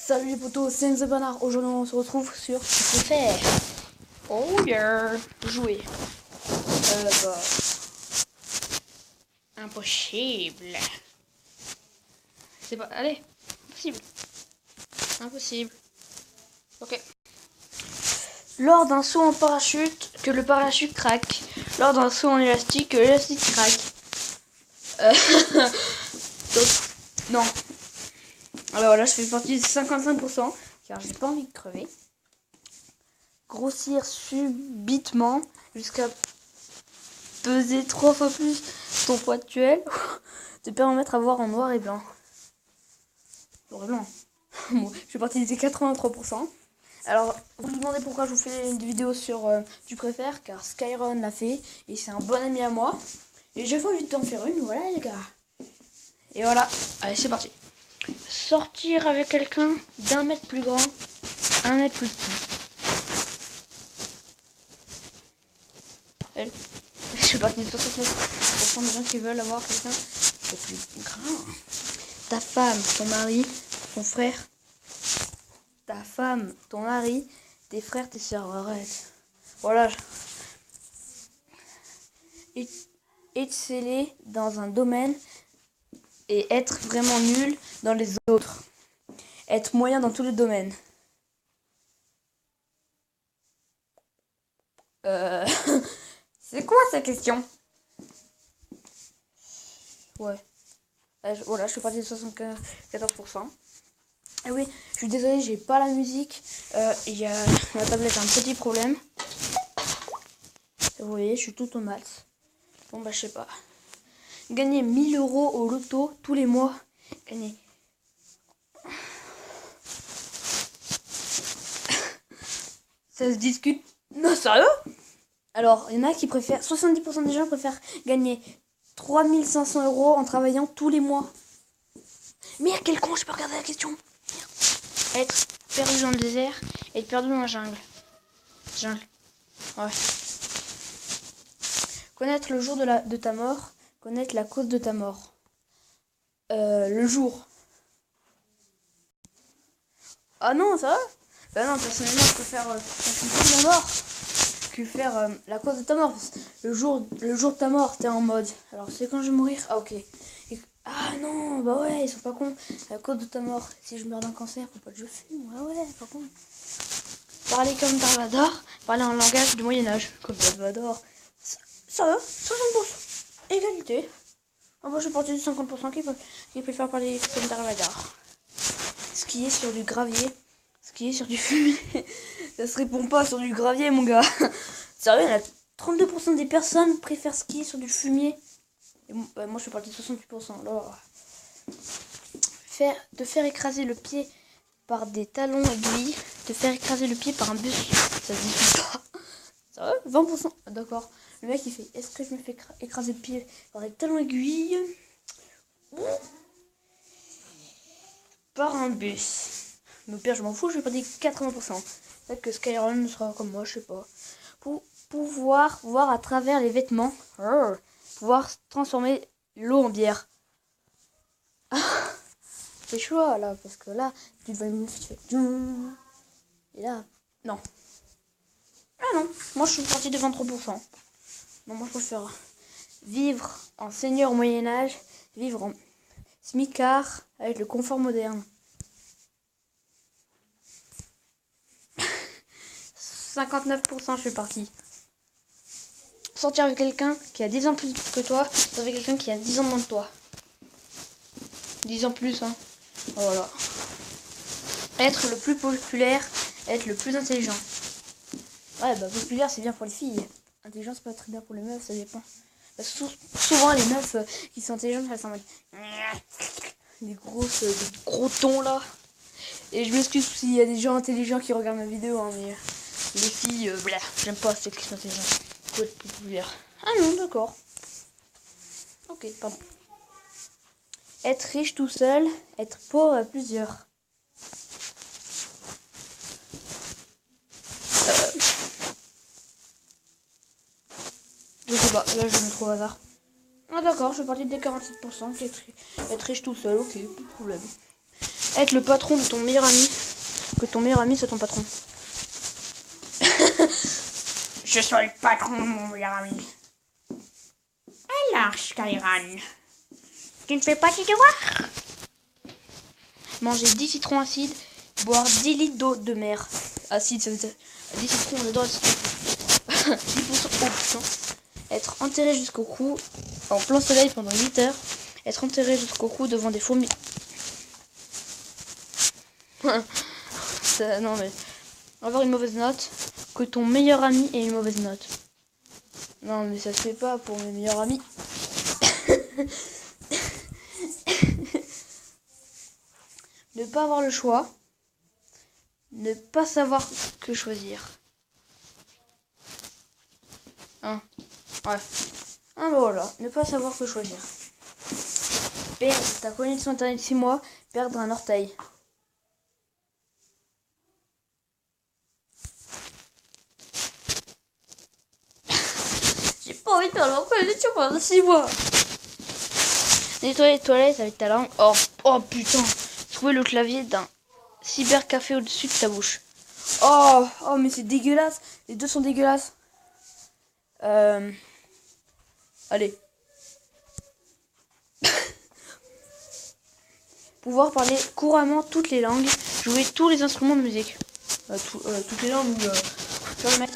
Salut les potos, c'est Enzo Bernard. Aujourd'hui on se retrouve sur ce que faire. Oh yeah, jouer. Bah, impossible. C'est pas, allez, impossible. Impossible. Ok. Lors d'un saut en parachute, que le parachute craque. Lors d'un saut en élastique, que l'élastique craque. Donc, non. Alors là, je fais partie des 55%, car j'ai pas envie de crever. Grossir subitement jusqu'à peser 3 fois plus ton poids actuel. Te permettre à voir en noir et blanc. Noir et blanc. Bon, je fais partie des 83%. Alors, vous me demandez pourquoi je vous fais une vidéo sur tu préfères, car Skyron l'a fait et c'est un bon ami à moi. Et j'ai envie d'en faire une, voilà les gars. Et voilà, allez c'est parti. Sortir avec quelqu'un d'1 mètre plus grand, 1 mètre plus petit. Je suis partie de 69% des gens qui veulent avoir quelqu'un de plus grand. Ta femme, ton mari, ton frère. Ta femme, ton mari, tes frères, tes soeurs. Arrête. Voilà. Exceller dans un domaine et être vraiment nul dans les autres. Être moyen dans tous les domaines. C'est quoi cette question? Ouais. Voilà, je suis partie de 74%. Ah oui, je suis désolée, j'ai pas la musique. Il y a la tablette a un petit problème. Vous voyez, je suis tout au mat. Bon bah je sais pas. Gagner 1000 € au loto tous les mois. Gagner. Ça se discute. Non, sérieux? Alors, il y en a qui préfèrent. 70% des gens préfèrent gagner 3500 € en travaillant tous les mois. Mais à quel con, je peux regarder la question. Être perdu dans le désert, être perdu dans la jungle. Jungle. Ouais. Connaître le jour de ta mort, connaître la cause de ta mort. Le jour. Ah non, ça va? Bah non, personnellement, je préfère la cause de ta mort que faire la cause de ta mort. Le jour de ta mort, t'es en mode. Alors, c'est quand je vais mourir? Ah, ok. Ah non, bah ouais, ils sont pas cons. La cause de ta mort. Si je meurs d'un cancer, faut pas que je fume. Ah ouais, pas con. Parler comme Darvador, parler en langage du Moyen-Âge. Comme Darvador. Ça va, 60%. Égalité. Ah bah je suis partie du 50% qui préfère parler comme Darvador. Skier sur du gravier. Skier sur du fumier. Ça se répond pas sur du gravier, mon gars. Sérieux, il y en a 32% des personnes préfèrent skier sur du fumier. Et moi, je suis partie de 68%. Alors, te faire écraser le pied par des talons aiguilles. Te faire écraser le pied par un bus. Ça se dit pas. Sérieux, 20%. D'accord. Le mec, il fait, est-ce que je me fais écraser le pied par des talons aiguilles par un bus? Mais au pire, je m'en fous, je vais pas dire 80%. Peut-être que Skyron sera comme moi, je sais pas. Pour pouvoir voir à travers les vêtements. Pouvoir transformer l'eau en bière. C'est chaud là, parce que là, tu vas me faire. Et là, non. Ah non, moi je suis partie de 23%. Non, moi je préfère vivre en seigneur au Moyen-Âge, vivre en smicard avec le confort moderne. 59%, je suis partie. Sortir avec quelqu'un qui a 10 ans plus que toi, sortir avec quelqu'un qui a 10 ans moins que toi. 10 ans plus, hein. Voilà. Être le plus populaire, être le plus intelligent. Ouais, bah populaire, c'est bien pour les filles. Intelligent, c'est pas très bien pour les meufs, ça dépend. Parce que souvent, les meufs qui sont intelligentes, elles sont en mode des gros tons là. Et je m'excuse s'il y a des gens intelligents qui regardent ma vidéo, hein, mais les filles, j'aime pas celles qui sont intelligentes. Faut être plus populaire. Ah non, d'accord. Ok, pardon. Être riche tout seul, être pauvre à plusieurs. Je sais pas, là je me trouve au hasard. Ah d'accord, je suis partie des 47% qui être riche tout seul, ok, pas de problème. Être le patron de ton meilleur ami. Que ton meilleur ami soit ton patron. Je suis le patron de mon meilleur ami. Alors, Skyran, tu ne fais pas tes devoirs? Manger 10 citrons acides. Boire 10 litres d'eau de mer. Acide, ça veut dire 10 citrons, on adore les citrons. 10% eau, putain. Être enterré jusqu'au cou en plein soleil pendant 8 heures. Être enterré jusqu'au cou devant des fourmis. Non mais... Avoir une mauvaise note. Que ton meilleur ami ait une mauvaise note. Non mais ça se fait pas pour mes meilleurs amis. Ne pas avoir le choix. Ne pas savoir que choisir. Hein. Ouais. Ah bah voilà. Ne pas savoir que choisir. Perdre ta connexion internet 6 mois. Perdre un orteil. J'ai pas envie de faire la connexion pendant 6 mois. Nettoyer les toilettes avec ta langue. Oh putain. Trouver le clavier d'un cybercafé au-dessus de ta bouche. Oh mais c'est dégueulasse. Les deux sont dégueulasses. Allez. Pouvoir parler couramment toutes les langues. Jouer tous les instruments de musique. Toutes les langues. Faire le mec.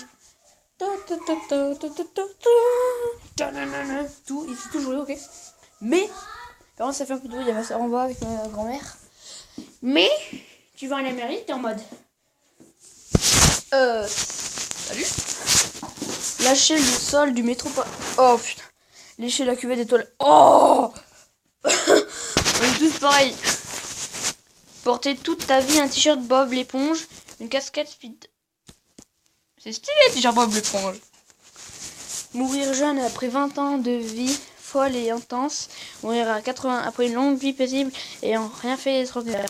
Tout, il faut tout jouer, ok. Mais, par contre, ça fait un peu de bruit. Il y a ma soeur en bas avec ma grand-mère. Mais, tu vas en Amérique, t'es en mode. Salut. Lâcher le sol du métro. Oh putain. Lécher la cuvette des toilettes. Oh. On est tous pareils. Porter toute ta vie un t-shirt Bob l'éponge, une casquette speed. C'est stylé, t-shirt Bob l'éponge. Mourir jeune après 20 ans de vie folle et intense. Mourir à 80 après une longue vie paisible et en rien fait d'extraordinaire.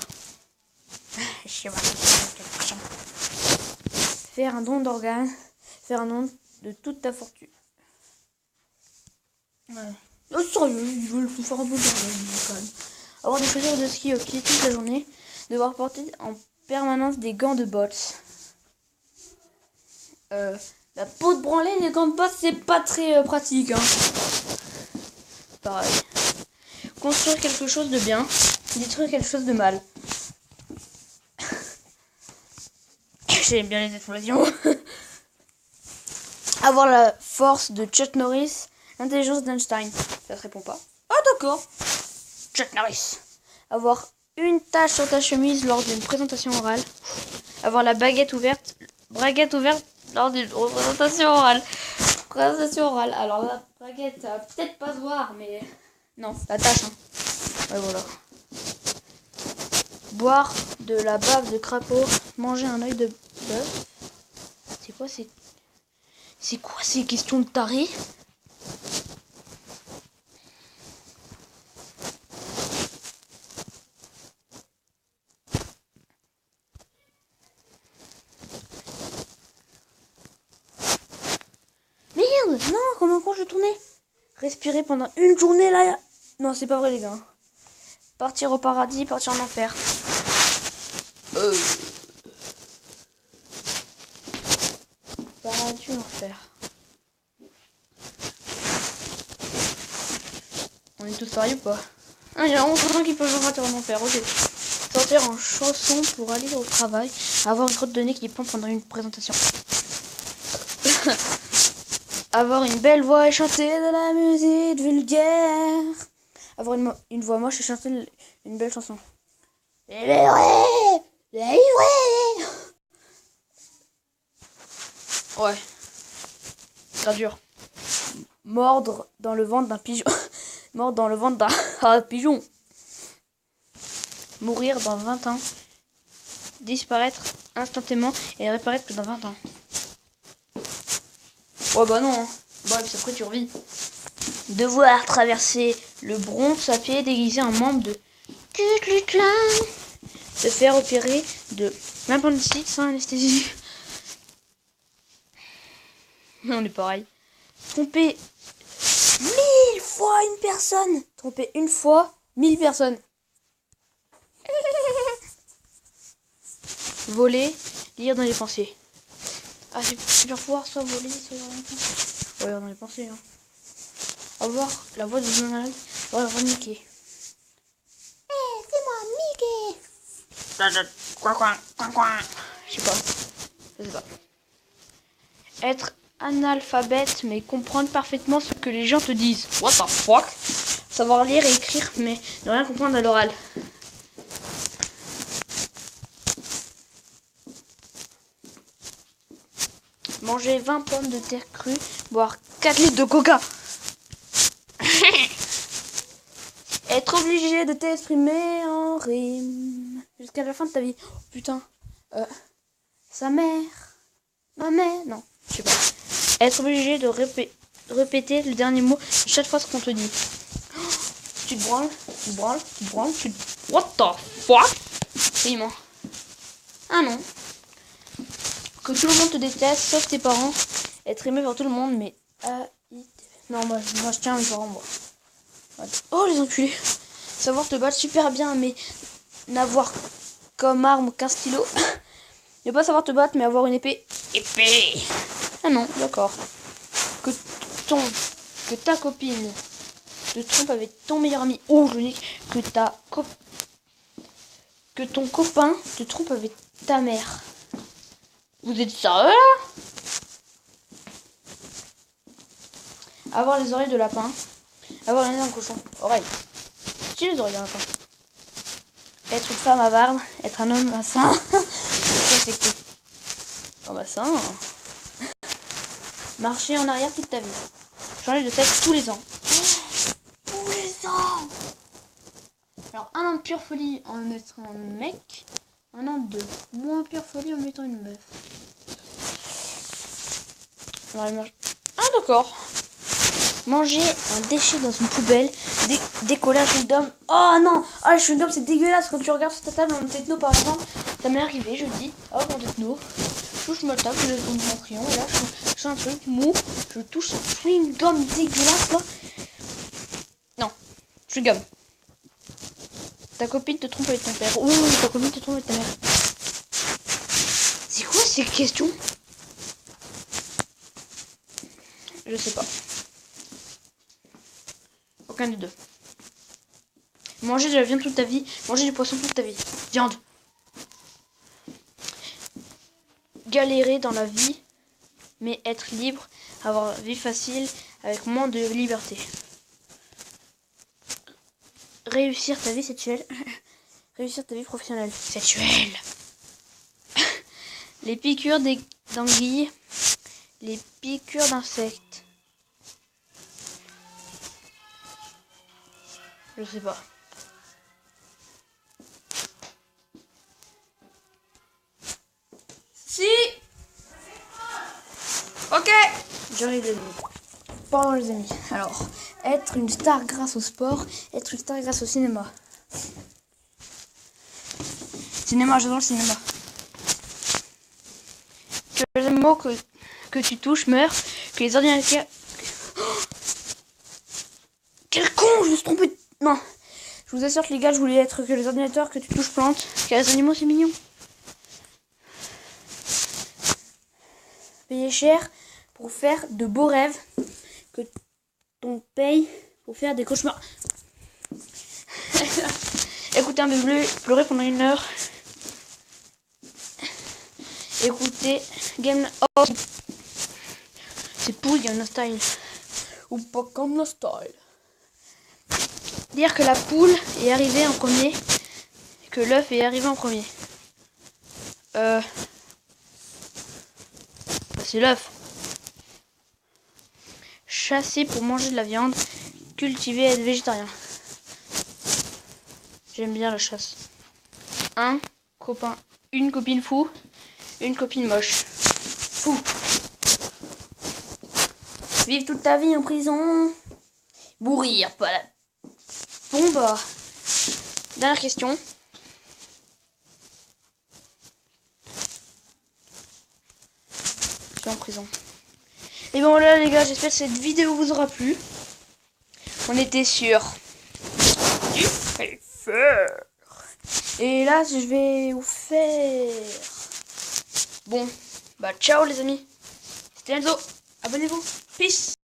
Faire un don d'organes. Faire un don de toute ta fortune. Ouais. Oh, sérieux, ils veulent tout faire un peu quand même. Avoir des chaussures de ski au pied toute la journée. Devoir porter en permanence des gants de boxe. La peau de branlée, les gants de boxe, c'est pas très pratique. Hein. Pareil. Construire quelque chose de bien. Détruire quelque chose de mal. J'aime bien les explosions. Avoir la force de Chuck Norris. L'intelligence d'Einstein. Ça se répond pas. Ah d'accord. Chuck Norris. Avoir une tache sur ta chemise lors d'une présentation orale. Avoir la braguette ouverte lors d'une présentation orale. Présentation orale. Alors la braguette, ça va peut-être pas se voir, mais... Non, la tache. Hein. Ouais, voilà. Boire de la bave de crapaud. Manger un œil de bœuf. C'est quoi ces questions de taré? Merde, non, comment je tournais? Respirer pendant une journée là. Non, c'est pas vrai les gars. Partir au paradis, partir en enfer. Paradis, enfer. On est tous pareils ou pas? Ah, il y a 11 gens qui peuvent partir en enfer, ok. Sortir en chanson pour aller au travail. Avoir une crotte de nez qui pend pendant une présentation. Avoir une belle voix et chanter de la musique vulgaire. Avoir une voix moche et chanter une belle chanson. C'est vrai. Ouais. Très dur. Mordre dans le ventre d'un pigeon. Mordre dans le ventre d'un pigeon. Mourir dans 20 ans. Disparaître instantanément et réapparaître que dans 20 ans. Ouais bah non. Hein. Bref, après tu revis. Devoir traverser le Bronx à pied déguisé en membre de Ku Klux Klan. Se faire opérer de l'appendicite sans anesthésie. On est pareil. Tromper 1000 fois une personne. Tromper une fois 1000 personnes. voler, lire dans les pensées. Ah, c'est super pouvoir, soit voler, soit lire dans les pensées. Ouais, dans les pensées. Hein. Avoir la voix de Donald, avoir la voix de Mickey. C'est moi, Mickey. Je sais pas. Je sais pas. Être analphabète, mais comprendre parfaitement ce que les gens te disent. What the fuck? Savoir lire et écrire, mais ne rien comprendre à l'oral. Manger 20 pommes de terre crues, boire 4 litres de coca. Être obligé de t'exprimer en rime jusqu'à la fin de ta vie. Oh, putain. Sa mère. Ma mère. Non, je sais pas. Être obligé de répéter le dernier mot chaque fois qu'on te dit. Tu te branles, tu te branles, tu te branles, tu te... What the fuck? Oui, moi. Ah non. Que tout le monde te déteste, sauf tes parents. Être aimé par tout le monde, mais... Non, moi je tiens à mes parents, moi. Oh, les enculés. Savoir te battre super bien, mais n'avoir comme arme qu'un stylo. Ne pas savoir te battre, mais avoir une épée. Épée. Ah non, d'accord. Que ta copine te trompe avec ton meilleur ami. Oh, je dis que ton copain te trompe avec ta mère. Vous êtes sérieux là? Avoir les oreilles de lapin. Avoir les nez d'un cochon. Oreilles. J'ai les oreilles d'un lapin. Être une femme avare. Être un homme massin. Ça c'est cool. Oh massin. Marcher en arrière toute ta vie. Changer de tête tous les ans. Tous les ans. Alors un an de pure folie en mettant un mec. Un an de moins pure folie en mettant une meuf. Ah d'accord. Manger un déchet dans une poubelle. Décoller un chewing-gum. Oh non. Ah le chewing-gum c'est dégueulasse. Quand tu regardes sur ta table en techno par exemple. Ça m'est arrivé jeudi. Oh mon techno. Je touche ma table. Je laisse mon crayon. Et là je fais un truc mou. Je touche un chewing-gum dégueulasse là. Non. Chewing-gum. Ta copine te trompe avec ton père. Ouh, ta copine te trompe avec ta mère. C'est quoi ces questions? Je sais pas. Aucun des deux. Manger de la viande toute ta vie. Manger du poisson toute ta vie. Viande. Galérer dans la vie, mais être libre. Avoir une vie facile avec moins de liberté. Réussir ta vie sexuelle. Réussir ta vie professionnelle. Sexuelle. Les piqûres d'anguilles. Les piqûres d'insectes. Je sais pas. Si. Ok. J'arrive les amis. Pardon les amis. Alors, être une star grâce au sport, être une star grâce au cinéma. Cinéma, j'adore le cinéma. Que les animaux que tu touches meurent, que les ordinateurs... Oh, quel con, je me suis trompé. Non, je vous assure que les gars, je voulais être que les ordinateurs que tu touches plantent, que les animaux c'est mignon. Payer cher pour faire de beaux rêves, que ton paye pour faire des cauchemars. Écouter un bébé pleurer pendant 1 heure. Écoutez Game... Oh, c'est pourri Gangnam Style. Ou pas Gangnam Style. Dire que la poule est arrivée en premier. Que l'œuf est arrivé en premier. Bah, c'est l'œuf. Chasser pour manger de la viande. Cultiver et être végétarien. J'aime bien la chasse. Un copain, une copine fou. Une copine moche. Fou. Vivre toute ta vie en prison. Mourir, pas la... Bon bah. Dernière question. Je suis en prison. Et bon voilà les gars, j'espère que cette vidéo vous aura plu. On était sur du feu. Et là je vais vous faire Bon, bah ciao les amis. C'était Enzo. Abonnez-vous. Peace.